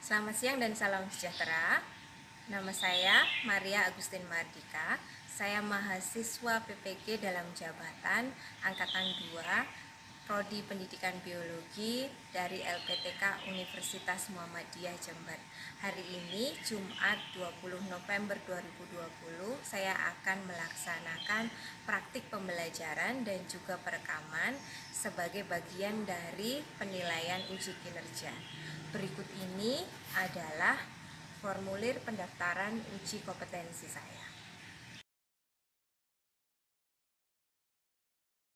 Selamat siang dan salam sejahtera. Nama saya Maria Agustin Mardika. Saya mahasiswa PPG dalam jabatan Angkatan 2, Prodi Pendidikan Biologi dari LPTK Universitas Muhammadiyah Jember. Hari ini, Jumat 20 November 2020, saya akan melaksanakan praktik pembelajaran dan juga perekaman sebagai bagian dari penilaian uji kinerja. Berikut ini adalah formulir pendaftaran uji kompetensi saya.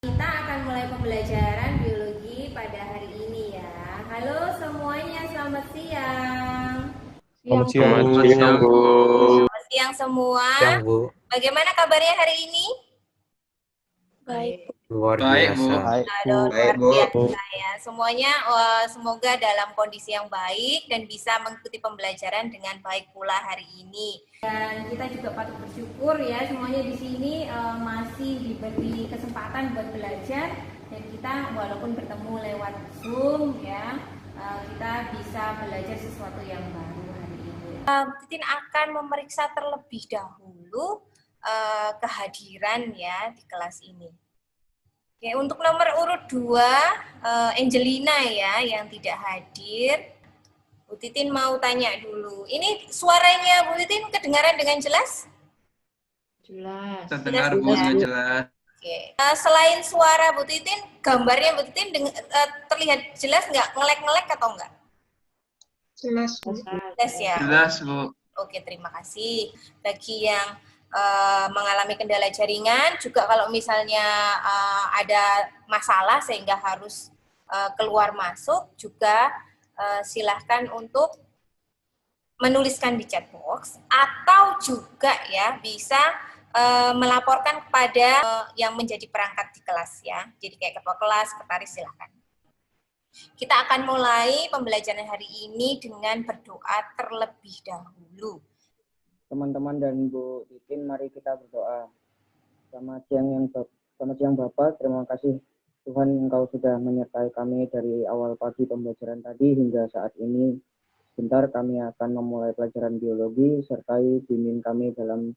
Kita akan mulai pembelajaran biologi pada hari ini ya. Halo semuanya, selamat siang. Selamat siang, Bu. Selamat siang semua. Siang, Bu. Bagaimana kabarnya hari ini? Baik. Luar Baik, Bu. biasa. Aduh, luar Baik, Bu. biasa ya. Semuanya semoga dalam kondisi yang baik dan bisa mengikuti pembelajaran dengan baik pula hari ini. Dan kita juga patut bersyukur ya, semuanya di sini masih diberi kesempatan buat belajar, dan kita walaupun bertemu lewat Zoom ya, kita bisa belajar sesuatu yang baru hari ini. Titin akan memeriksa terlebih dahulu kehadiran ya di kelas ini. Oke, untuk nomor urut 2, Angelina ya yang tidak hadir. Bu Titin mau tanya dulu. Ini suaranya Bu Titin kedengaran dengan jelas? Jelas. Terdengar, Bu, dengan jelas. Oke. Selain suara Bu Titin, gambarnya Bu Titin terlihat jelas nggak? Ngelek-ngelek atau enggak? Jelas. Jelas ya? Jelas, Bu. Oke, terima kasih. Bagi yang mengalami kendala jaringan, juga kalau misalnya ada masalah sehingga harus keluar masuk, juga silahkan untuk menuliskan di chat box, atau juga ya bisa melaporkan kepada yang menjadi perangkat di kelas ya. Jadi kayak ketua kelas, sekretaris, silahkan. Kita akan mulai pembelajaran hari ini dengan berdoa terlebih dahulu. Teman-teman dan Bu Titin, mari kita berdoa. Selamat siang Bapak, terima kasih Tuhan Engkau sudah menyertai kami dari awal pagi pembelajaran tadi hingga saat ini. Sebentar kami akan memulai pelajaran biologi, sertai bimbing kami dalam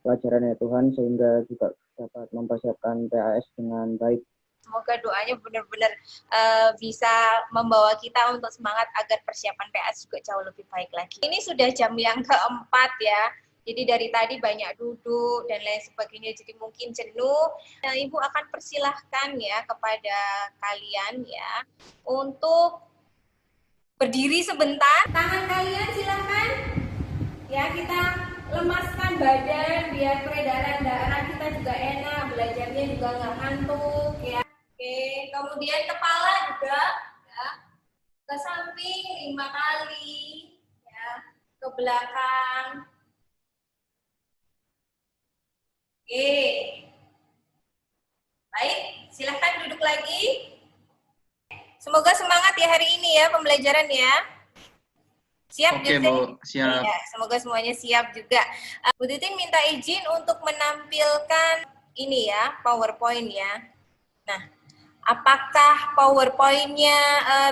pelajaran ya Tuhan, sehingga juga dapat mempersiapkan PAS dengan baik. Semoga doanya benar-benar bisa membawa kita untuk semangat agar persiapan PAS juga jauh lebih baik lagi. Ini sudah jam yang keempat ya, jadi dari tadi banyak duduk dan lain sebagainya, jadi mungkin jenuh. Nah, Ibu akan persilahkan ya kepada kalian ya untuk berdiri sebentar. Tangan kalian silahkan ya, kita lemaskan badan biar peredaran darah kita juga enak, belajarnya juga nggak ngantuk ya. Oke, kemudian kepala juga ya, ke samping 5 kali ya, ke belakang. Oke, baik, silahkan duduk lagi. Semoga semangat ya hari ini ya pembelajaran ya. Siap? Oke, Bu. Siap. Ya, semoga semuanya siap juga. Bu Titin minta izin untuk menampilkan ini ya, PowerPoint ya. Nah, apakah PowerPoint-nya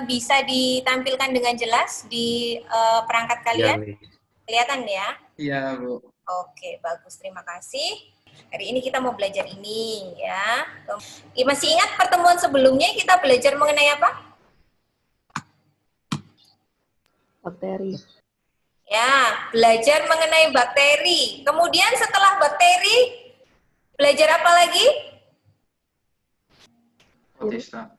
bisa ditampilkan dengan jelas di perangkat kalian? Ya, Kelihatan ya? Iya, Bu. Oke, bagus. Terima kasih. Hari ini kita mau belajar ini ya. Masih ingat pertemuan sebelumnya kita belajar mengenai apa? Bakteri. Ya, belajar mengenai bakteri. Kemudian setelah bakteri, belajar apa lagi? Protista.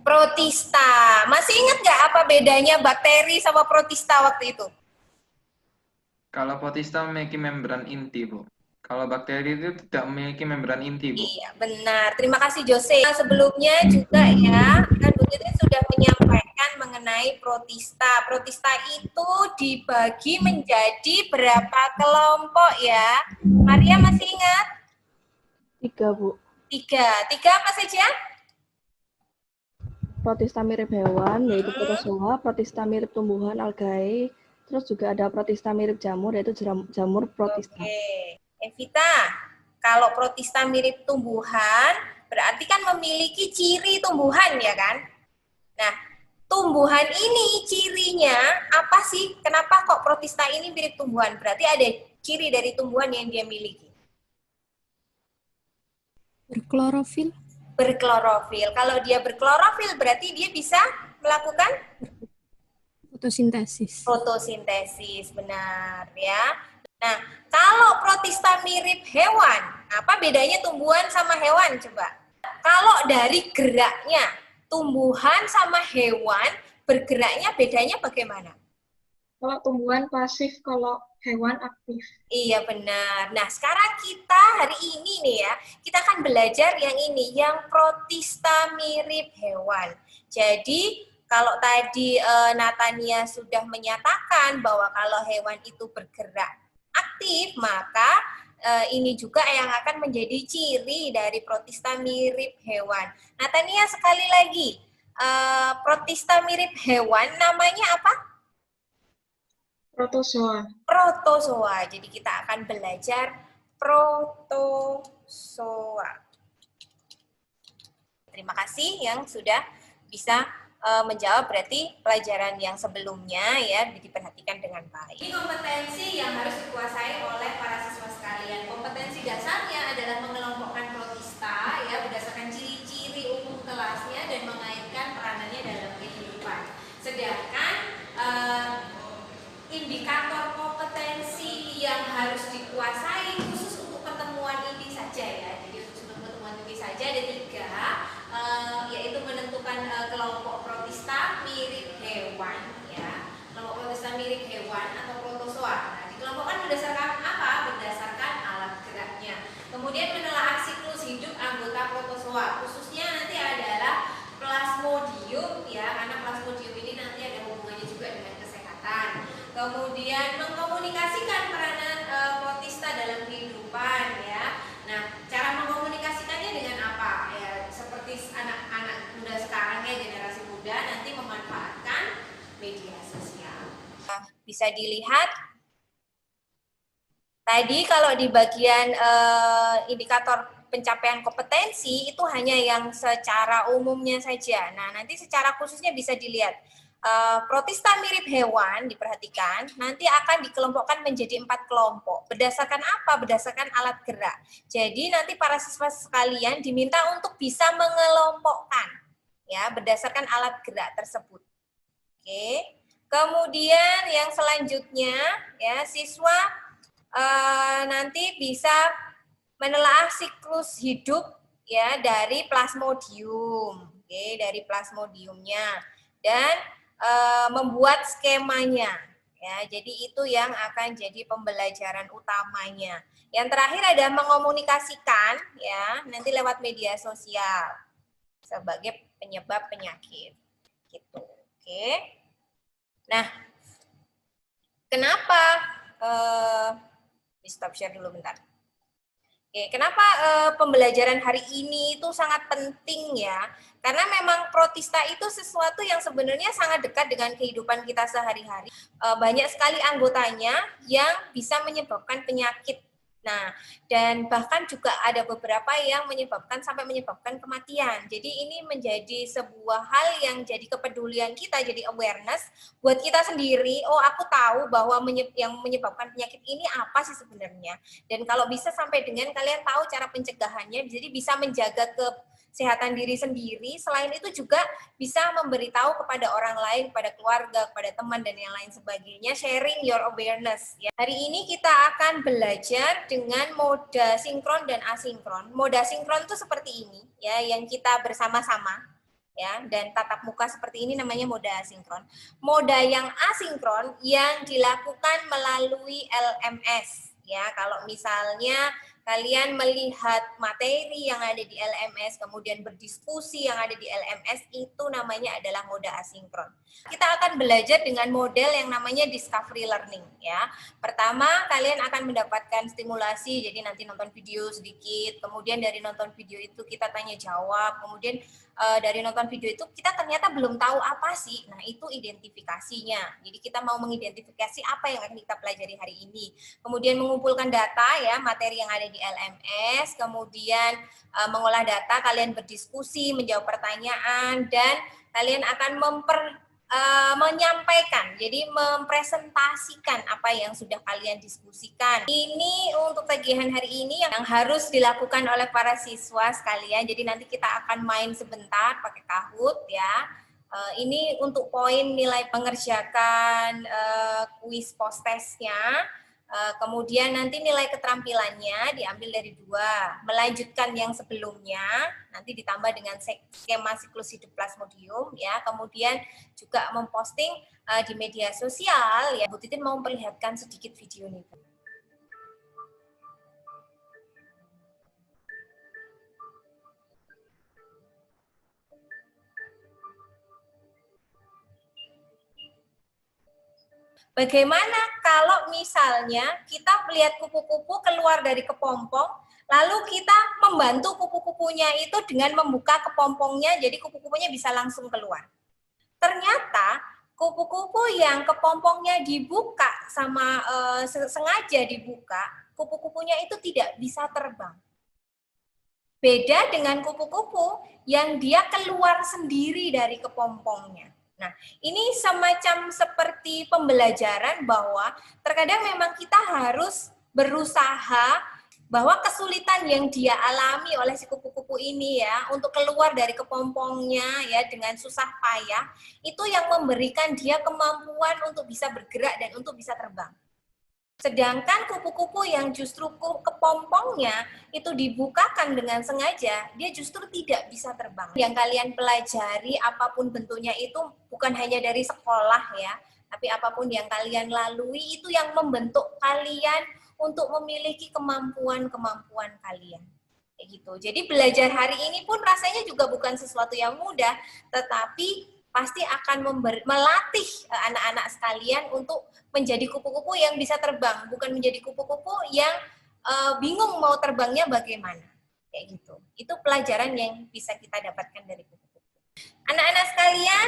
Protista. Masih ingat nggak apa bedanya bakteri sama protista waktu itu? Kalau protista memiliki membran inti, Bu. Kalau bakteri itu tidak memiliki membran inti, Bu. Iya, benar. Terima kasih, Jose. Sebelumnya juga ya, kan Bu Titin sudah menyampaikan mengenai protista. Protista itu dibagi menjadi berapa kelompok ya? Maria masih ingat? 3, Bu. 3. 3 apa saja? Protista mirip hewan, yaitu protozoa, protista mirip tumbuhan, algae, terus juga ada protista mirip jamur, yaitu jamur protista. Oke. Evita, kalau protista mirip tumbuhan, berarti kan memiliki ciri tumbuhan ya kan? Nah, tumbuhan ini cirinya apa sih? Kenapa kok protista ini mirip tumbuhan? Berarti ada ciri dari tumbuhan yang dia miliki. Berklorofil. Berklorofil. Kalau dia berklorofil berarti dia bisa melakukan Fotosintesis. fotosintesis, benar ya. Nah, kalau protista mirip hewan, apa bedanya tumbuhan sama hewan coba? Kalau dari geraknya, tumbuhan sama hewan bergeraknya bedanya bagaimana? Kalau tumbuhan pasif, kalau hewan aktif. Iya benar. Nah sekarang kita hari ini nih ya, kita akan belajar yang ini, yang protista mirip hewan. Jadi kalau tadi Natania sudah menyatakan bahwa kalau hewan itu bergerak aktif, maka ini juga yang akan menjadi ciri dari protista mirip hewan. Natania sekali lagi, protista mirip hewan namanya apa? Protozoa. Protozoa. Jadi kita akan belajar protozoa. Terima kasih yang sudah bisa menjawab, berarti pelajaran yang sebelumnya ya diperhatikan dengan baik. Ini kompetensi yang harus dikuasai oleh para siswa sekalian. Kompetensi dasarnya adalah mengelompokkan protista ya berdasarkan ciri-ciri umum kelasnya dan mengaitkan peranannya dalam kehidupan. Sedangkan indikator kompetensi yang harus dikuasai khusus untuk pertemuan ini saja ya. Jadi khusus untuk pertemuan ini saja ada 3, yaitu menentukan kelompok protista mirip hewan ya. Kelompok protista mirip hewan atau protozoa. Nah, dikelompokkan berdasarkan apa? Berdasarkan alat geraknya. Kemudian menelaah siklus hidup anggota protozoa. Khususnya nanti adalah plasmodium ya, karena plasmodium ini nanti ada hubungannya juga dengan kesehatan. Kemudian mengkomunikasikan peranan protista dalam kehidupan ya. Nah, cara mengkomunikasikannya dengan apa? Ya, seperti anak-anak muda sekarang ya, generasi muda nanti memanfaatkan media sosial. Nah, bisa dilihat tadi kalau di bagian indikator pencapaian kompetensi itu hanya yang secara umumnya saja. Nah, nanti secara khususnya bisa dilihat. Protista mirip hewan, diperhatikan, nanti akan dikelompokkan menjadi 4 kelompok. Berdasarkan apa? Berdasarkan alat gerak. Jadi nanti para siswa sekalian diminta untuk bisa mengelompokkan, ya, berdasarkan alat gerak tersebut. Oke. Kemudian yang selanjutnya, ya, siswa nanti bisa menelaah siklus hidup, ya, dari plasmodium, oke, dari plasmodiumnya, dan membuat skemanya ya. Jadi itu yang akan jadi pembelajaran utamanya. Yang terakhir adalah mengomunikasikan ya, nanti lewat media sosial sebagai penyebab penyakit gitu. Oke. Nah, kenapa stop share dulu bentar. Oke, kenapa pembelajaran hari ini itu sangat penting ya? Karena memang protista itu sesuatu yang sebenarnya sangat dekat dengan kehidupan kita sehari-hari. Banyak sekali anggotanya yang bisa menyebabkan penyakit. Nah, dan bahkan juga ada beberapa yang sampai menyebabkan kematian. Jadi ini menjadi sebuah hal yang jadi kepedulian kita, jadi awareness buat kita sendiri. Oh, aku tahu bahwa yang menyebabkan penyakit ini apa sih sebenarnya. Dan kalau bisa sampai dengan kalian tahu cara pencegahannya, jadi bisa menjaga kesehatan diri sendiri. Selain itu juga bisa memberitahu kepada orang lain, kepada keluarga, kepada teman dan yang lain sebagainya, sharing your awareness ya. Hari ini kita akan belajar dengan moda sinkron dan asinkron. Moda sinkron itu seperti ini ya, yang kita bersama-sama ya, dan tatap muka seperti ini namanya moda asinkron. Moda yang asinkron yang dilakukan melalui LMS ya. Kalau misalnya kalian melihat materi yang ada di LMS, kemudian berdiskusi yang ada di LMS, itu namanya adalah moda asinkron. Kita akan belajar dengan model yang namanya discovery learning ya. Pertama, kalian akan mendapatkan stimulasi, jadi nanti nonton video sedikit, kemudian dari nonton video itu kita tanya jawab, kemudian dari nonton video itu kita ternyata belum tahu apa sih, nah itu identifikasinya. Jadi kita mau mengidentifikasi apa yang akan kita pelajari hari ini. Kemudian mengumpulkan data ya, materi yang ada di LMS, kemudian mengolah data, kalian berdiskusi, menjawab pertanyaan, dan kalian akan menyampaikan, jadi mempresentasikan apa yang sudah kalian diskusikan. Ini untuk tagihan hari ini yang harus dilakukan oleh para siswa sekalian. Jadi nanti kita akan main sebentar pakai Kahoot ya. Ini untuk poin nilai mengerjakan kuis post testnya. Kemudian nanti nilai keterampilannya diambil dari 2, melanjutkan yang sebelumnya, nanti ditambah dengan skema siklus hidup plasmodium ya. Kemudian juga memposting di media sosial ya. Bu Titin mau memperlihatkan sedikit video nih. Bagaimana kalau misalnya kita melihat kupu-kupu keluar dari kepompong, lalu kita membantu kupu-kupunya itu dengan membuka kepompongnya, jadi kupu-kupunya bisa langsung keluar. Ternyata kupu-kupu yang kepompongnya dibuka sama sengaja dibuka, kupu-kupunya itu tidak bisa terbang. Beda dengan kupu-kupu yang dia keluar sendiri dari kepompongnya. Nah, ini semacam seperti pembelajaran bahwa terkadang memang kita harus berusaha bahwa kesulitan yang dia alami oleh si kupu-kupu ini ya, untuk keluar dari kepompongnya ya dengan susah payah, itu yang memberikan dia kemampuan untuk bisa bergerak dan untuk bisa terbang. Sedangkan kupu-kupu yang justru kepompongnya itu dibukakan dengan sengaja, dia justru tidak bisa terbang. Yang kalian pelajari apapun bentuknya itu bukan hanya dari sekolah ya, tapi apapun yang kalian lalui itu yang membentuk kalian untuk memiliki kemampuan-kemampuan kalian. Kayak gitu. Jadi belajar hari ini pun rasanya juga bukan sesuatu yang mudah, tetapi pasti akan melatih anak-anak sekalian untuk menjadi kupu-kupu yang bisa terbang, bukan menjadi kupu-kupu yang bingung mau terbangnya bagaimana. Kayak gitu. Itu pelajaran yang bisa kita dapatkan dari kupu-kupu. Anak-anak sekalian,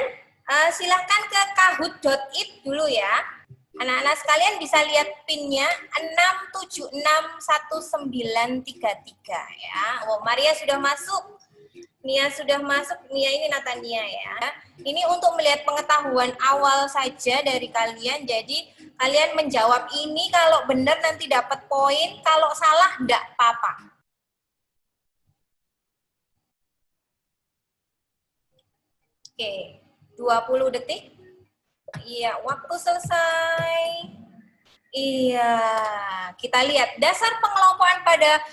silahkan ke kahoot.it dulu ya. Anak-anak sekalian bisa lihat PIN-nya 6761933 ya. Oh, Maria sudah masuk. Nia sudah masuk, Nia ini Natania ya. Ini untuk melihat pengetahuan awal saja dari kalian, jadi kalian menjawab ini, kalau benar nanti dapat poin, kalau salah enggak apa-apa. Oke, 20 detik. Iya, waktu selesai. Iya, kita lihat dasar pengelompokan pada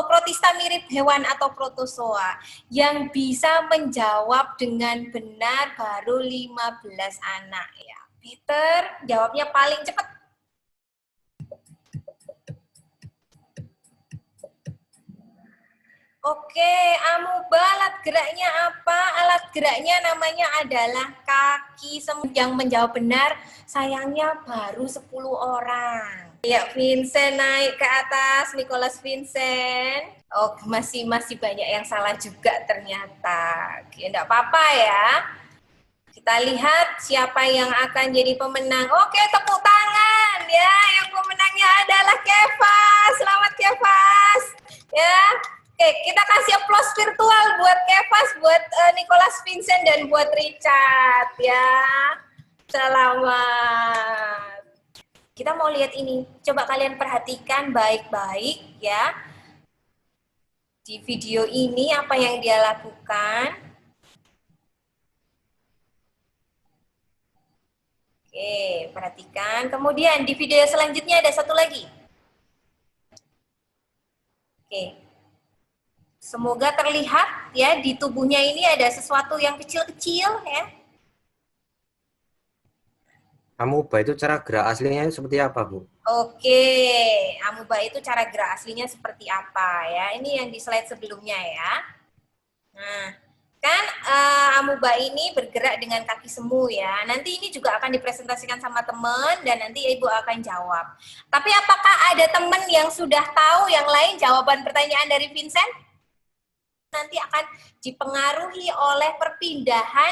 protista mirip hewan atau protozoa yang bisa menjawab dengan benar baru 15 anak ya. Peter jawabnya paling cepat. Oke, amuba alat geraknya apa? Alat geraknya namanya adalah kaki. Yang menjawab benar sayangnya baru 10 orang. Ya, Vincent naik ke atas, Nicholas Vincent. Oh, masih banyak yang salah juga ternyata. Enggak apa-apa ya. Kita lihat siapa yang akan jadi pemenang. Oke, tepuk tangan ya. Yang pemenangnya adalah Kevas. Selamat Kevas. Ya. Oke, kita kasih aplaus virtual buat Kevas, buat Nicholas Vincent, dan buat Richard ya. Selamat. Kita mau lihat ini. Coba kalian perhatikan baik-baik ya. Di video ini apa yang dia lakukan. Oke, perhatikan. Kemudian di video selanjutnya ada satu lagi. Oke. Semoga terlihat ya di tubuhnya ini ada sesuatu yang kecil-kecil ya. Amuba itu cara gerak aslinya seperti apa, Bu? Oke, amuba itu cara gerak aslinya seperti apa ya. Ini yang di slide sebelumnya ya. Nah, kan amuba ini bergerak dengan kaki semu ya. Nanti ini juga akan dipresentasikan sama teman dan nanti Ibu akan jawab. Tapi apakah ada teman yang sudah tahu yang lain jawaban pertanyaan dari Vincent? Nanti akan dipengaruhi oleh perpindahan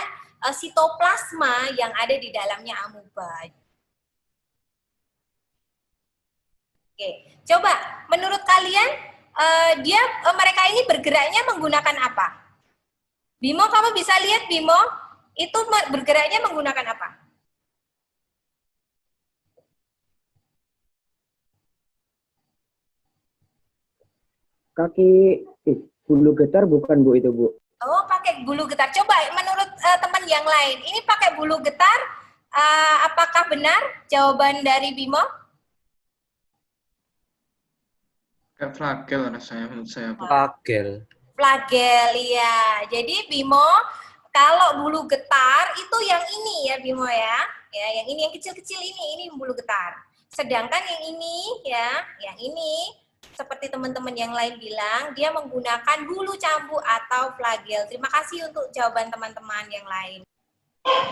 sitoplasma yang ada di dalamnya amuba. Oke, coba menurut kalian mereka ini bergeraknya menggunakan apa? Bimo, kamu bisa lihat Bimo? itu bergeraknya menggunakan apa? Kaki, bulu getar bukan Bu itu Bu? Oh, pakai bulu getar. Coba menurut teman yang lain, ini pakai bulu getar, apakah benar jawaban dari Bimo? Kayak flagel rasanya menurut saya, Bu. Flagel. Flagel, iya. Jadi Bimo, kalau bulu getar itu yang ini ya Bimo ya. Ya, yang ini yang kecil-kecil ini bulu getar. Sedangkan yang ini ya, yang ini seperti teman-teman yang lain bilang, dia menggunakan bulu cambuk atau flagel. Terima kasih untuk jawaban teman-teman yang lain.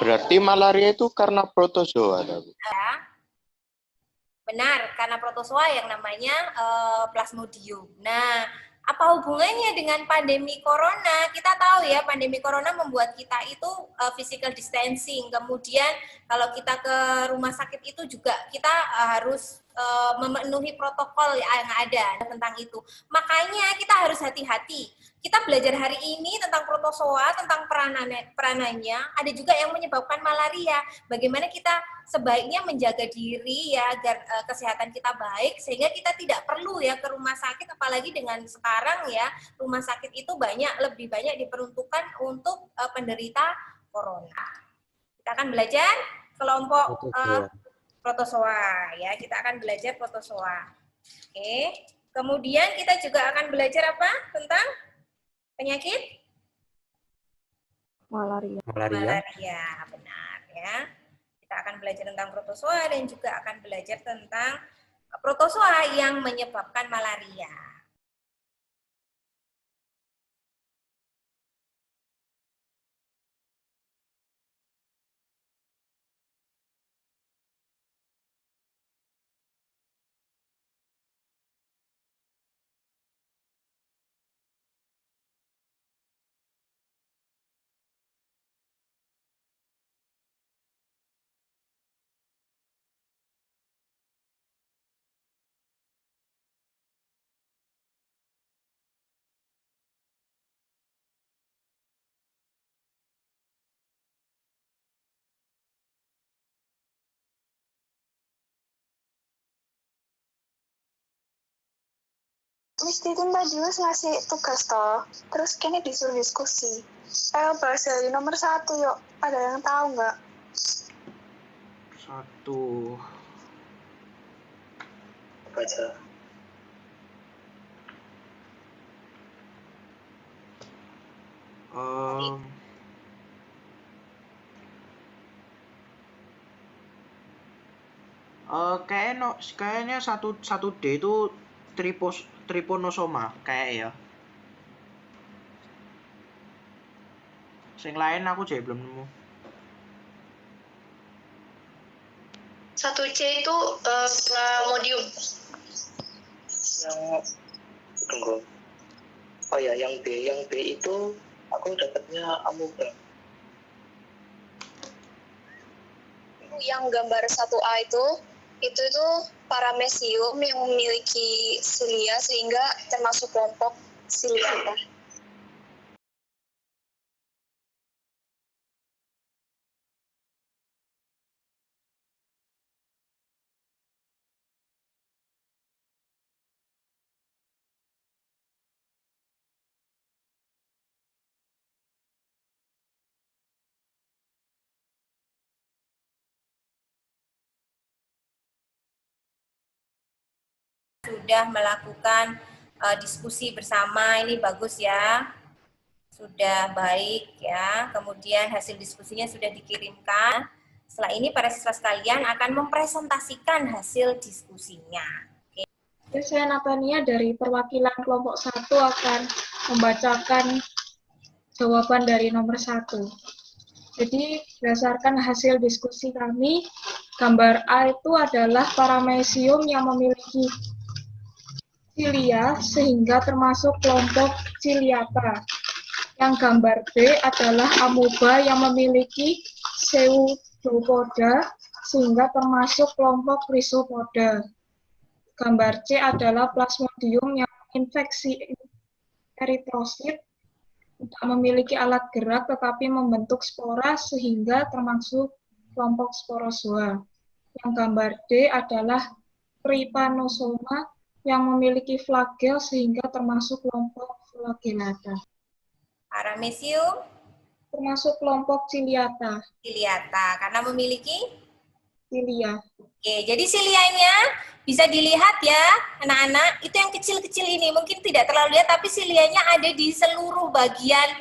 Berarti malaria itu karena protozoa, Bu? Ya. Benar, karena protozoa yang namanya Plasmodium. Nah, apa hubungannya dengan pandemi corona? Kita tahu ya, pandemi corona membuat kita itu physical distancing. Kemudian kalau kita ke rumah sakit itu juga kita harus memenuhi protokol yang ada tentang itu. Makanya kita harus hati-hati. Kita belajar hari ini tentang protozoa, tentang peranannya, ada juga yang menyebabkan malaria. Bagaimana kita sebaiknya menjaga diri ya agar kesehatan kita baik, sehingga kita tidak perlu ya ke rumah sakit, apalagi dengan sekarang ya rumah sakit itu lebih banyak diperuntukkan untuk penderita corona. Kita akan belajar kelompok protozoa ya, kita akan belajar protozoa. Oke. Kemudian kita juga akan belajar apa tentang penyakit Malaria. Malaria, benar ya. Kita akan belajar tentang protozoa dan juga akan belajar tentang protozoa yang menyebabkan malaria. Miss Titin tadi Mas ngasih tugas toh, terus kayaknya disuruh diskusi. Bahas dari nomor 1 yuk, ada yang tahu nggak? 1. Apa aja? Kayaknya 1D itu triponosoma kayak ya. Sing lain aku jadi belum nemu. 1C itu Plasmodium. Yang tunggu. Oh ya, yang B itu aku dapatnya amoeba. Yang gambar 1A itu paramecium yang memiliki silia sehingga termasuk kelompok Ciliata. Sudah melakukan diskusi bersama, ini bagus ya. Sudah baik ya. Kemudian hasil diskusinya sudah dikirimkan. Setelah ini para siswa sekalian akan mempresentasikan hasil diskusinya. Saya Natania dari perwakilan kelompok 1 akan membacakan jawaban dari nomor 1. Jadi berdasarkan hasil diskusi kami, gambar A itu adalah paramecium yang memiliki cilia sehingga termasuk kelompok Ciliata. Yang gambar B adalah amoeba yang memiliki pseudopoda sehingga termasuk kelompok Rhizopoda. Gambar C adalah Plasmodium yang infeksi eritrosit tidak memiliki alat gerak tetapi membentuk spora sehingga termasuk kelompok sporozoa. Yang gambar D adalah Trypanosoma yang memiliki flagel sehingga termasuk kelompok flagellata. Paramecium Termasuk kelompok ciliata. ciliata karena memiliki Cilia. Oke, jadi silianya bisa dilihat ya, anak-anak. Itu yang kecil-kecil ini mungkin tidak terlalu lihat, tapi silianya ada di seluruh bagian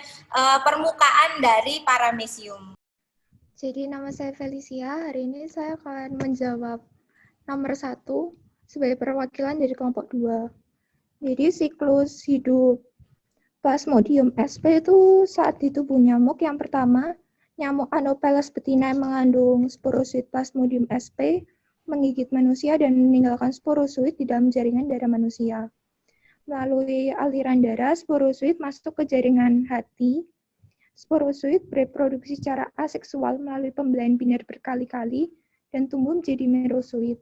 permukaan dari paramecium. Jadi nama saya Felicia. Hari ini saya akan menjawab nomor 1 sebagai perwakilan dari kelompok 2. Jadi siklus hidup Plasmodium sp itu saat di tubuh nyamuk yang pertama, nyamuk Anopheles betina yang mengandung sporozoid Plasmodium sp menggigit manusia dan meninggalkan sporozoid di dalam jaringan darah manusia. Melalui aliran darah, sporozoid masuk ke jaringan hati. Sporozoid bereproduksi secara aseksual melalui pembelahan biner berkali-kali dan tumbuh menjadi merozoid.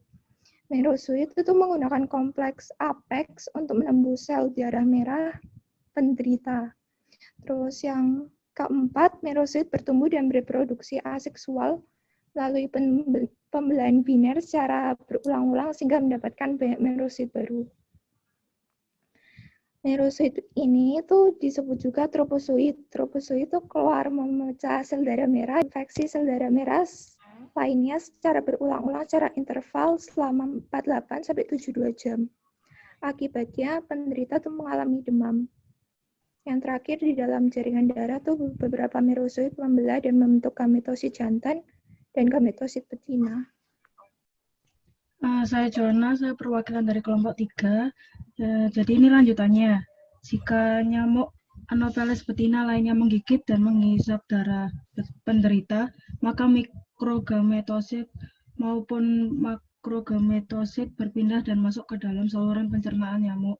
Merozoid itu menggunakan kompleks apex untuk menembus sel darah merah penderita. Terus yang keempat, merozoid bertumbuh dan bereproduksi aseksual melalui pembelahan biner secara berulang-ulang sehingga mendapatkan banyak merozoid baru. Merozoid ini itu disebut juga tropozoid. Tropozoid itu keluar memecah sel darah merah, infeksi sel darah merah lainnya secara berulang-ulang secara interval selama 48-72 jam. Akibatnya penderita itu mengalami demam. Yang terakhir di dalam jaringan darah tuh beberapa merozoid membelah dan membentuk gametosit jantan dan gametosit betina. Saya Jona, saya perwakilan dari kelompok 3. Jadi ini lanjutannya. Jika nyamuk Anopheles betina lainnya menggigit dan menghisap darah penderita, maka mikrogametosit maupun makrogametosit berpindah dan masuk ke dalam saluran pencernaan nyamuk.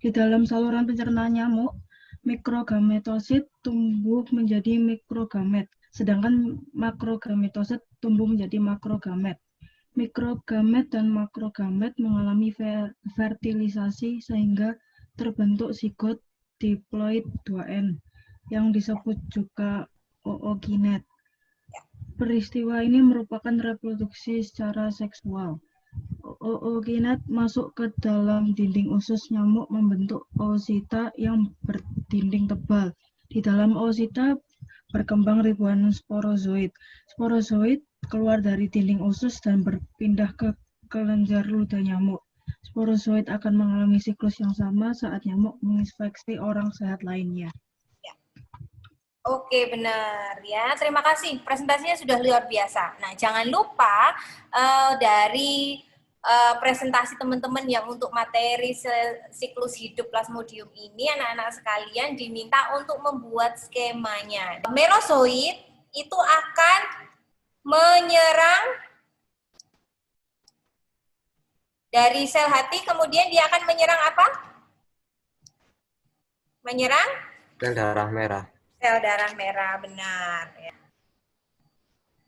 Di dalam saluran pencernaan nyamuk, mikrogametosit tumbuh menjadi mikrogamet, sedangkan makrogametosit tumbuh menjadi makrogamet. Mikrogamet dan makrogamet mengalami fertilisasi sehingga terbentuk zigot diploid 2N yang disebut juga ookinet. Peristiwa ini merupakan reproduksi secara seksual. Ookinet masuk ke dalam dinding usus nyamuk membentuk oosita yang berdinding tebal. Di dalam oosita berkembang ribuan sporozoid. Sporozoid keluar dari dinding usus dan berpindah ke kelenjar ludah nyamuk. Sporozoid akan mengalami siklus yang sama saat nyamuk menginfeksi orang sehat lainnya. Oke, benar ya. Terima kasih. Presentasinya sudah luar biasa. Nah, jangan lupa dari presentasi teman-teman yang untuk materi siklus hidup Plasmodium ini, anak-anak sekalian diminta untuk membuat skemanya. Merozoid itu akan menyerang dari sel hati, kemudian dia akan menyerang apa? Menyerang? Sel darah merah. Sel darah merah, benar. Ya.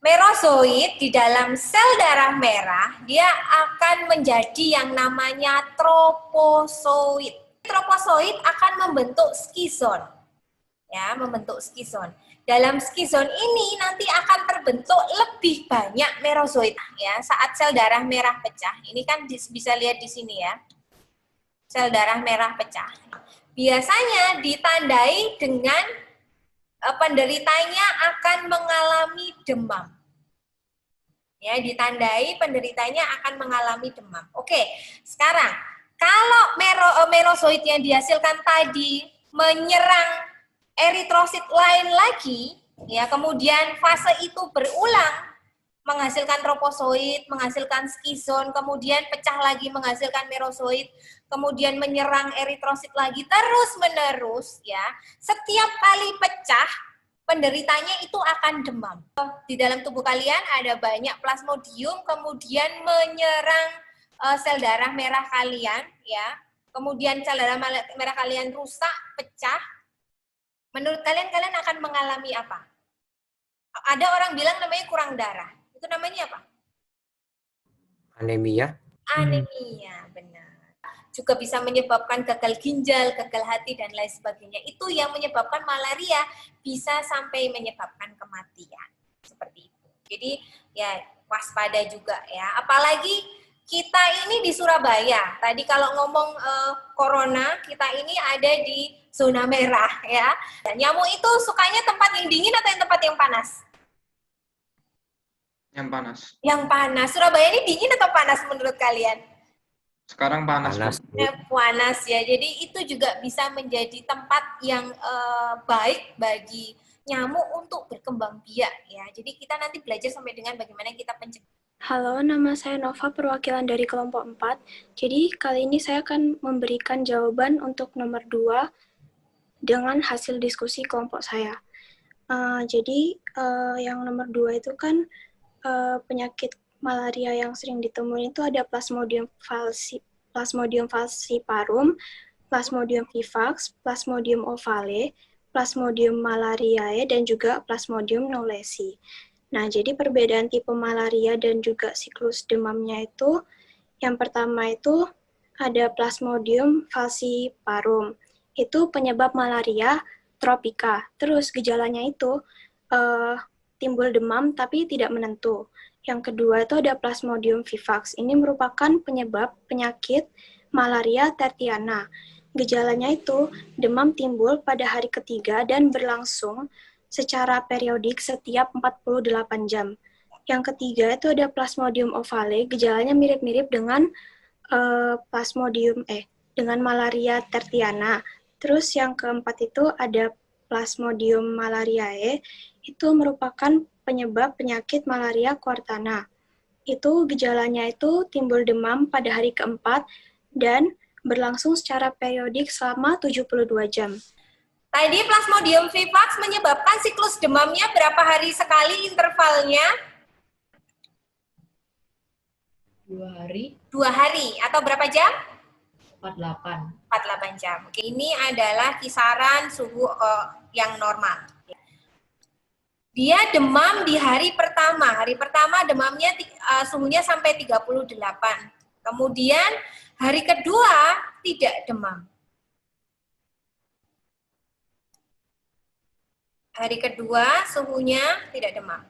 Merozoid di dalam sel darah merah, dia akan menjadi yang namanya tropozoid. Tropozoid akan membentuk skizon. Ya, membentuk skizon. Dalam skizon ini nanti akan terbentuk lebih banyak merozoid ya saat sel darah merah pecah. Ini kan bisa lihat di sini ya. Sel darah merah pecah. Biasanya ditandai dengan penderitanya akan mengalami demam. Ya, ditandai penderitanya akan mengalami demam. Oke, sekarang kalau merozoid yang dihasilkan tadi menyerang eritrosit lain lagi, ya kemudian fase itu berulang, menghasilkan tropozoid, menghasilkan skizon, kemudian pecah lagi menghasilkan merozoid, kemudian menyerang eritrosit lagi terus-menerus, ya. Setiap kali pecah, penderitanya itu akan demam. Di dalam tubuh kalian ada banyak plasmodium, kemudian menyerang sel darah merah kalian, ya. Kemudian sel darah merah kalian rusak, pecah. Menurut kalian akan mengalami apa? Ada orang bilang namanya kurang darah. Itu namanya apa? Anemia. Anemia, benar. juga bisa menyebabkan gagal ginjal, gagal hati, dan lain sebagainya. Itu yang menyebabkan malaria bisa sampai menyebabkan kematian. Seperti itu. Jadi ya waspada juga ya. Apalagi kita ini di Surabaya. Tadi kalau ngomong corona, kita ini ada di zona merah ya. Dan nyamuk itu sukanya tempat yang dingin atau yang tempat yang panas? Yang panas. Yang panas. Surabaya ini dingin atau panas menurut kalian? Sekarang panas. Panas ya. Jadi itu juga bisa menjadi tempat yang baik bagi nyamuk untuk berkembang biak ya. Jadi kita nanti belajar sampai dengan bagaimana kita pencegah. Halo, nama saya Nova, perwakilan dari kelompok 4. Jadi kali ini saya akan memberikan jawaban untuk nomor 2 dengan hasil diskusi kelompok saya. Yang nomor 2 itu kan penyakit malaria yang sering ditemukan itu ada Plasmodium falciparum, Plasmodium vivax, Plasmodium ovale, Plasmodium malariae, dan juga Plasmodium knowlesi. Nah, jadi perbedaan tipe malaria dan juga siklus demamnya itu, yang pertama itu ada Plasmodium falciparum. Itu penyebab malaria tropika. Terus gejalanya itu timbul demam tapi tidak menentu. Yang kedua itu ada Plasmodium vivax. Ini merupakan penyebab penyakit malaria tertiana. Gejalanya itu demam timbul pada hari ketiga dan berlangsung secara periodik setiap 48 jam. Yang ketiga itu ada Plasmodium ovale, gejalanya mirip-mirip dengan dengan malaria tertiana. Terus yang keempat itu ada Plasmodium malariae, itu merupakan penyebab penyakit malaria quartana. Itu gejalanya itu timbul demam pada hari keempat dan berlangsung secara periodik selama 72 jam. Tadi Plasmodium vivax menyebabkan siklus demamnya berapa hari sekali intervalnya? 2 hari. 2 hari atau berapa jam? 48. 48 jam. Oke, ini adalah kisaran suhu yang normal. Dia demam di hari pertama. Hari pertama demamnya suhunya sampai 38. Kemudian hari kedua tidak demam. Hari kedua suhunya tidak demam.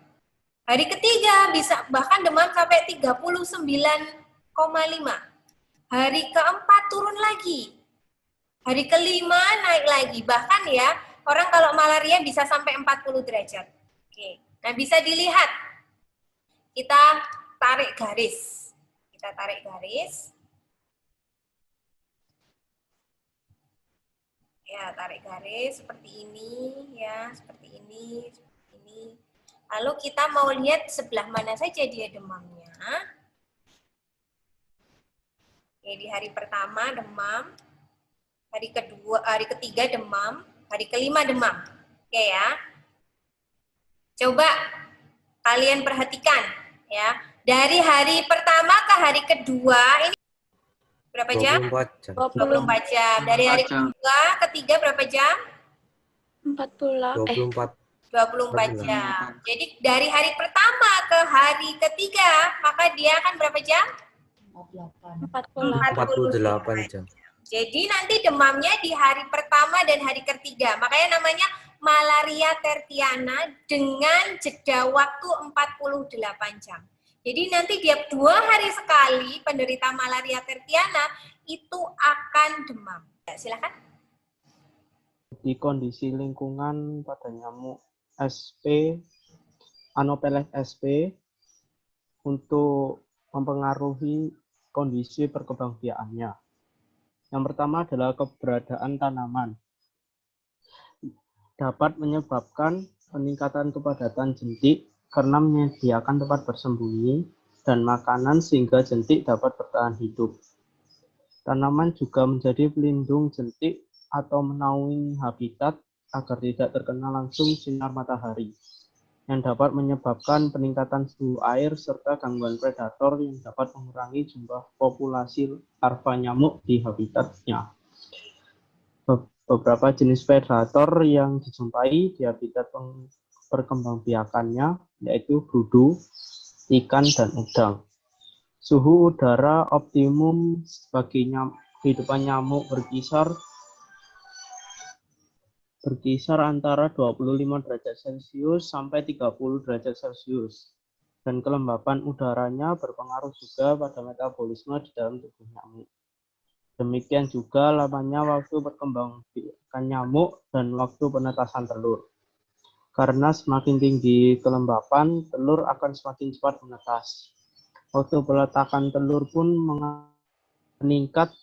Hari ketiga bisa bahkan demam sampai 39,5. Hari keempat turun lagi. Hari kelima naik lagi. Bahkan ya, orang kalau malaria bisa sampai 40 derajat. Oke. Nah, bisa dilihat. Kita tarik garis. Kita tarik garis. Ya, tarik garis seperti ini, ya, seperti ini, seperti ini. Lalu kita mau lihat sebelah mana saja dia demamnya. Oke, di hari pertama demam, hari ketiga demam, hari kelima demam. Oke ya. Coba kalian perhatikan, ya. Dari hari pertama ke hari kedua ini berapa jam? 24 jam. Dari hari kedua, ketiga berapa jam? 24 jam. Jadi dari hari pertama ke hari ketiga, maka dia akan berapa jam? 48 jam. Jadi nanti demamnya di hari pertama dan hari ketiga. Makanya namanya malaria tertiana dengan jeda waktu 48 jam. Jadi nanti tiap 2 hari sekali penderita malaria tertiana itu akan demam. Ya, silakan. Di kondisi lingkungan pada nyamuk SP, Anopheles SP, untuk mempengaruhi kondisi perkembangbiakannya. Yang pertama adalah keberadaan tanaman. Dapat menyebabkan peningkatan kepadatan jentik karena menyediakan tempat bersembunyi dan makanan sehingga jentik dapat bertahan hidup. Tanaman juga menjadi pelindung jentik atau menaungi habitat agar tidak terkena langsung sinar matahari, yang dapat menyebabkan peningkatan suhu air serta gangguan predator yang dapat mengurangi jumlah populasi larva nyamuk di habitatnya. Beberapa jenis predator yang dijumpai di habitat perkembangbiakannya yaitu brudu, ikan, dan udang. Suhu udara optimum bagi kehidupan nyamuk berkisar antara 25 derajat Celcius sampai 30 derajat Celcius. Dan kelembapan udaranya berpengaruh juga pada metabolisme di dalam tubuh nyamuk. Demikian juga lamanya waktu perkembangan nyamuk dan waktu penetasan telur. Karena semakin tinggi kelembapan, telur akan semakin cepat menetas. Waktu peletakan telur pun meningkat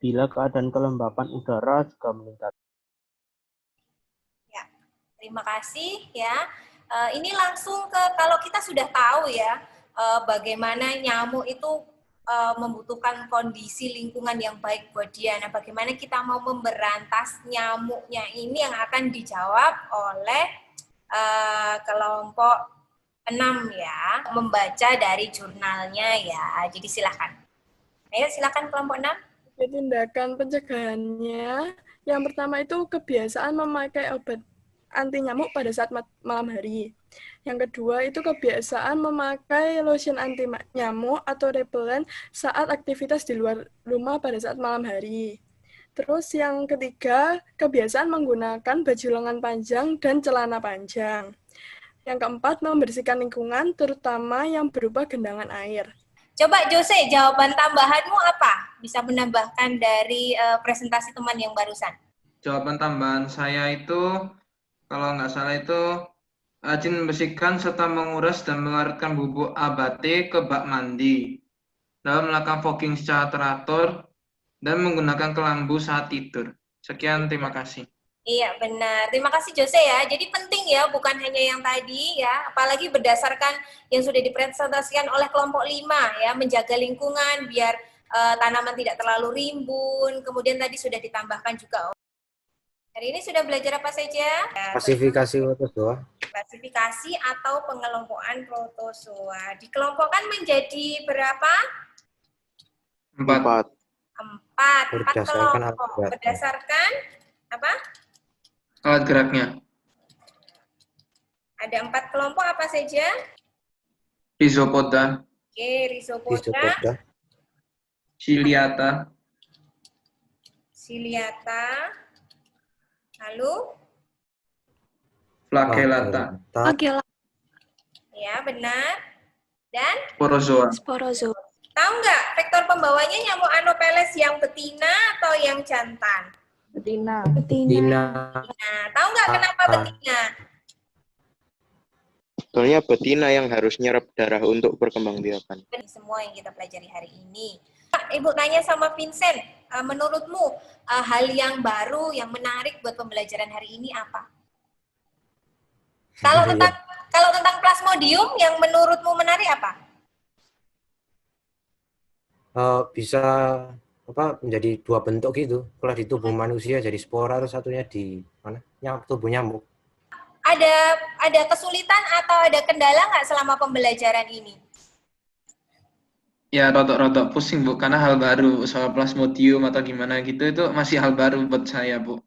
bila keadaan kelembapan udara juga meningkat. Ya, terima kasih ya. Ini langsung ke, kalau kita sudah tahu ya bagaimana nyamuk itu membutuhkan kondisi lingkungan yang baik buat dia. Nah, bagaimana kita mau memberantas nyamuknya ini yang akan dijawab oleh kelompok 6 ya, membaca dari jurnalnya ya. Jadi silakan. Ayo silakan kelompok 6. Tindakan pencegahannya, yang pertama itu kebiasaan memakai obat anti nyamuk pada saat malam hari. Yang kedua itu kebiasaan memakai lotion anti nyamuk atau repellent saat aktivitas di luar rumah pada saat malam hari. Terus yang ketiga, kebiasaan menggunakan baju lengan panjang dan celana panjang. Yang keempat, membersihkan lingkungan, terutama yang berupa genangan air. Coba Jose, jawaban tambahanmu apa? Bisa menambahkan dari presentasi teman yang barusan. Jawaban tambahan saya itu, kalau nggak salah itu, rajin membersihkan serta menguras dan mengeluarkan bubuk abate ke bak mandi. Lalu melakukan fogging secara teratur dan menggunakan kelambu saat tidur. Sekian, terima kasih. Iya, benar. Terima kasih Jose ya. Jadi penting ya, bukan hanya yang tadi ya, apalagi berdasarkan yang sudah dipresentasikan oleh kelompok 5 ya, menjaga lingkungan biar tanaman tidak terlalu rimbun. Kemudian tadi sudah ditambahkan juga. Hari ini sudah belajar apa saja? Klasifikasi protozoa. Klasifikasi atau pengelompokan protozoa. Dikelompokkan menjadi berapa? 4. 4 kelompok. Berdasarkan apa? Alat geraknya. Ada 4 kelompok apa saja? Rhizopoda. Oke, Rhizopoda. Ciliata. Lalu? Flagellata. Ya, benar. Dan? Sporozoa. Tahu nggak vektor pembawanya nyamuk Anopheles yang betina atau yang jantan? Betina. Nah, tahu nggak kenapa betina? Soalnya betina yang harus nyerap darah untuk perkembangbiakan. Semua yang kita pelajari hari ini. Ibu tanya sama Vincent, menurutmu hal yang baru, yang menarik buat pembelajaran hari ini apa? Kalau tentang plasmodium, yang menurutmu menarik apa? Bisa menjadi 2 bentuk gitu. Kalau di tubuh manusia jadi spora, terus satunya di mana? Tubuh nyamuk. Ada kesulitan atau ada kendala nggak selama pembelajaran ini? Ya, rotok-rotok pusing, Bu, karena hal baru soal plasmodium atau gimana gitu, itu masih hal baru buat saya, Bu.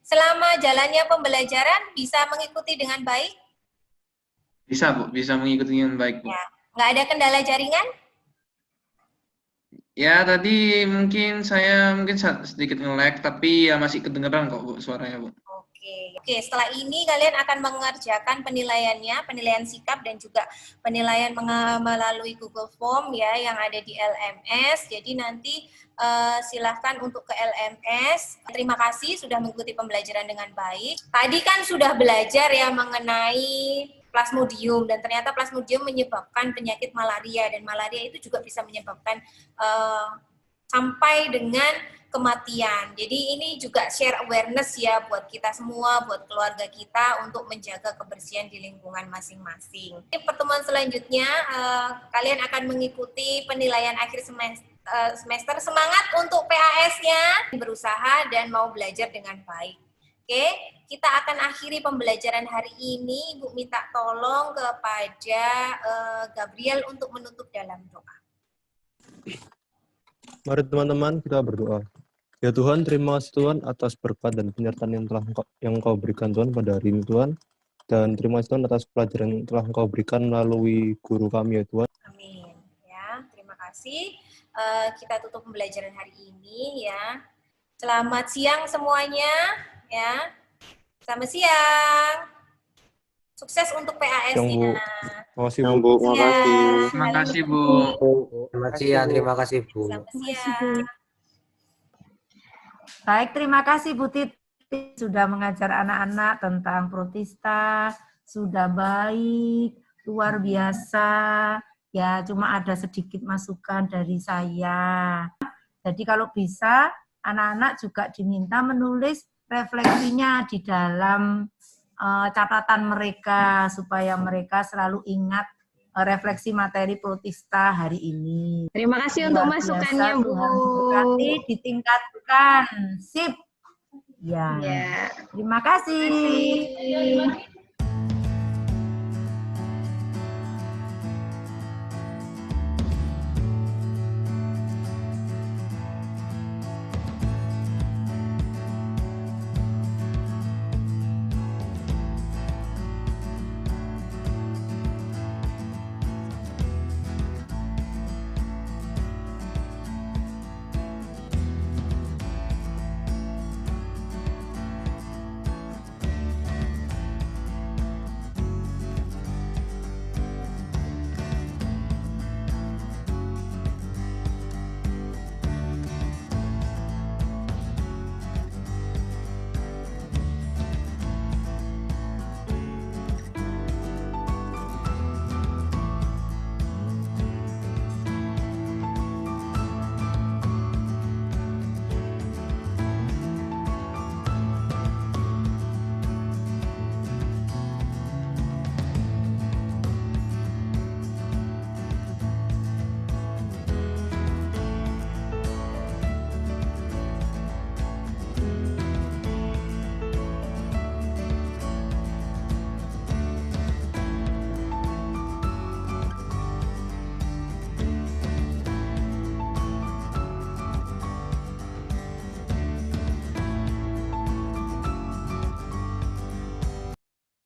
Selama jalannya pembelajaran, bisa mengikuti dengan baik? Bisa, Bu, bisa mengikuti dengan baik, Bu. Ya. Nggak ada kendala jaringan? Ya, tadi saya sedikit nge-lag, tapi ya masih kedengeran kok, Bu, suaranya, Bu. Oke, setelah ini kalian akan mengerjakan penilaiannya, penilaian sikap dan juga penilaian melalui Google Form ya yang ada di LMS. Jadi nanti silahkan untuk ke LMS. Terima kasih sudah mengikuti pembelajaran dengan baik. Tadi kan sudah belajar ya mengenai plasmodium dan ternyata plasmodium menyebabkan penyakit malaria dan malaria itu juga bisa menyebabkan sampai dengan kematian. Jadi ini juga share awareness ya buat kita semua, buat keluarga kita untuk menjaga kebersihan di lingkungan masing-masing. Di pertemuan selanjutnya kalian akan mengikuti penilaian akhir semester. Semangat untuk PAS-nya, berusaha dan mau belajar dengan baik. Oke, kita akan akhiri pembelajaran hari ini. Ibu minta tolong kepada Gabriel untuk menutup dalam doa. Mari teman-teman kita berdoa. Ya Tuhan, terima kasih Tuhan atas berkat dan penyertaan yang Engkau berikan Tuhan pada hari ini Tuhan. Dan terima kasih Tuhan atas pelajaran yang telah Engkau berikan melalui guru kami ya Tuhan. Amin. Ya, terima kasih. kasih. Kita tutup pembelajaran hari ini ya. Selamat siang semuanya ya. Selamat siang. Sukses untuk PAS-nya. Terima kasih, Bu. Terima kasih, Bu. Selamat siang, terima kasih, Bu. Selamat siang. Baik, terima kasih Bu Titi sudah mengajar anak-anak tentang protista, sudah baik, luar biasa. Ya, cuma ada sedikit masukan dari saya. Jadi kalau bisa, anak-anak juga diminta menulis refleksinya di dalam catatan mereka, supaya mereka selalu ingat refleksi materi protista hari ini. Terima kasih untuk masukannya, Bu. Tuhan memberkati, ditingkatkan. Sip. Ya. Terima kasih.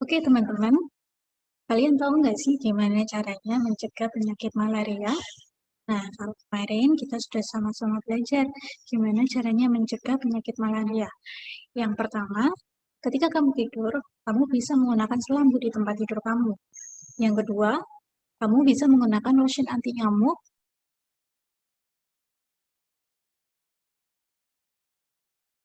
Oke teman-teman, kalian tahu nggak sih gimana caranya mencegah penyakit malaria? Nah, kalau kemarin kita sudah sama-sama belajar gimana caranya mencegah penyakit malaria. Yang pertama, ketika kamu tidur, kamu bisa menggunakan selambu di tempat tidur kamu. Yang kedua, kamu bisa menggunakan lotion anti nyamuk